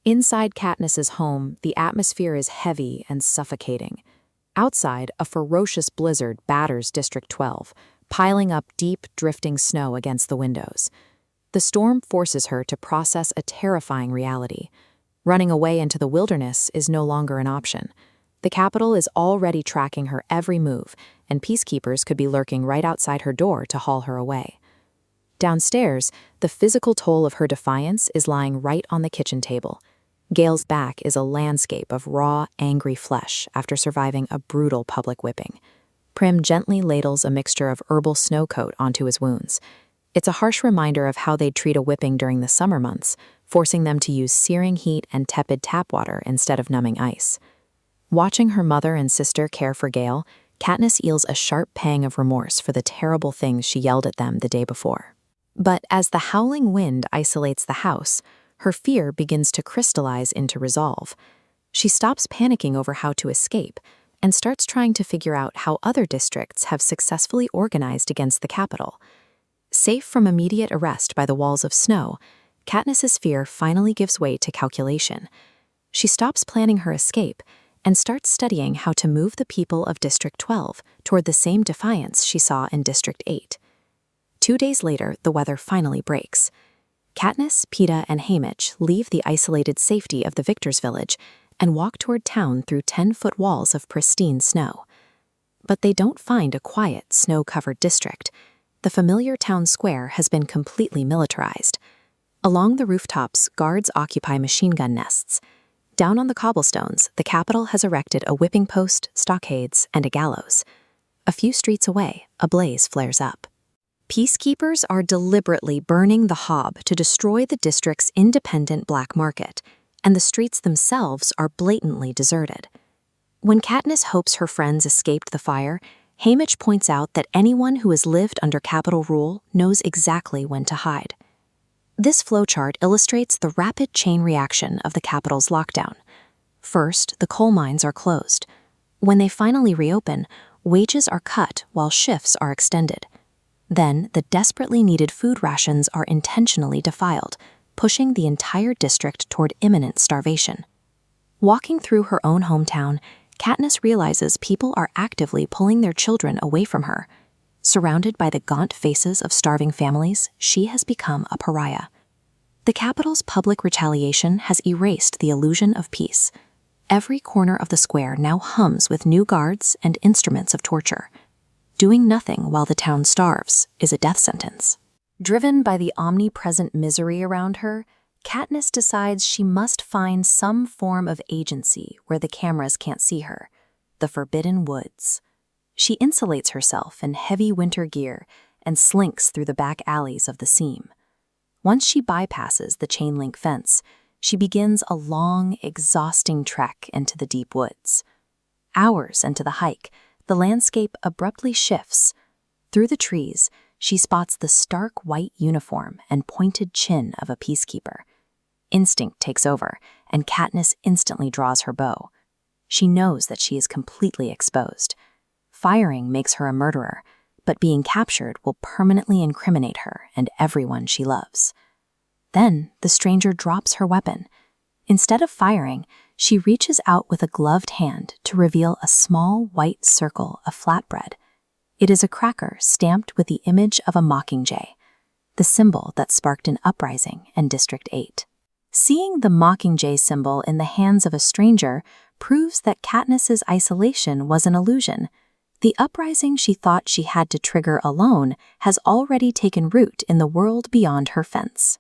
Inside Katniss's home, the atmosphere is heavy and suffocating. Outside, a ferocious blizzard batters District 12, piling up deep, drifting snow against the windows. The storm forces her to process a terrifying reality. Running away into the wilderness is no longer an option. The capital is already tracking her every move, and peacekeepers could be lurking right outside her door to haul her away. Downstairs, the physical toll of her defiance is lying right on the kitchen table. Gale's back is a landscape of raw, angry flesh after surviving a brutal public whipping. Prim gently ladles a mixture of herbal snow coat onto his wounds. It's a harsh reminder of how they'd treat a whipping during the summer months, forcing them to use searing heat and tepid tap water instead of numbing ice. Watching her mother and sister care for Gale, Katniss feels a sharp pang of remorse for the terrible things she yelled at them the day before. But as the howling wind isolates the house, her fear begins to crystallize into resolve. She stops panicking over how to escape and starts trying to figure out how other districts have successfully organized against the capital. Safe from immediate arrest by the walls of snow, Katniss's fear finally gives way to calculation. She stops planning her escape and starts studying how to move the people of District 12 toward the same defiance she saw in District 8. 2 days later, the weather finally breaks. Katniss, Peeta, and Haymitch leave the isolated safety of the victor's village and walk toward town through 10-foot walls of pristine snow. But they don't find a quiet, snow-covered district. The familiar town square has been completely militarized. Along the rooftops, guards occupy machine gun nests. Down on the cobblestones, the capital has erected a whipping post, stockades, and a gallows. A few streets away, a blaze flares up. Peacekeepers are deliberately burning the hob to destroy the district's independent black market, and the streets themselves are blatantly deserted. When Katniss hopes her friends escaped the fire, Haymitch points out that anyone who has lived under capital rule knows exactly when to hide. This flowchart illustrates the rapid chain reaction of the capital's lockdown. First, the coal mines are closed. When they finally reopen, wages are cut while shifts are extended. Then, the desperately needed food rations are intentionally defiled, pushing the entire district toward imminent starvation. Walking through her own hometown, Katniss realizes people are actively pulling their children away from her. Surrounded by the gaunt faces of starving families, she has become a pariah. The capital's public retaliation has erased the illusion of peace. Every corner of the square now hums with new guards and instruments of torture. Doing nothing while the town starves is a death sentence. Driven by the omnipresent misery around her, Katniss decides she must find some form of agency where the cameras can't see her: the Forbidden Woods. She insulates herself in heavy winter gear and slinks through the back alleys of the seam. Once she bypasses the chain-link fence, she begins a long, exhausting trek into the deep woods. Hours into the hike, the landscape abruptly shifts. Through the trees, she spots the stark white uniform and pointed chin of a peacekeeper. Instinct takes over, and Katniss instantly draws her bow. She knows that she is completely exposed. Firing makes her a murderer, but being captured will permanently incriminate her and everyone she loves. Then the stranger drops her weapon. Instead of firing, she reaches out with a gloved hand to reveal a small white circle of flatbread. It is a cracker stamped with the image of a mockingjay, the symbol that sparked an uprising in District 8. Seeing the mockingjay symbol in the hands of a stranger proves that Katniss's isolation was an illusion. The uprising she thought she had to trigger alone has already taken root in the world beyond her fence.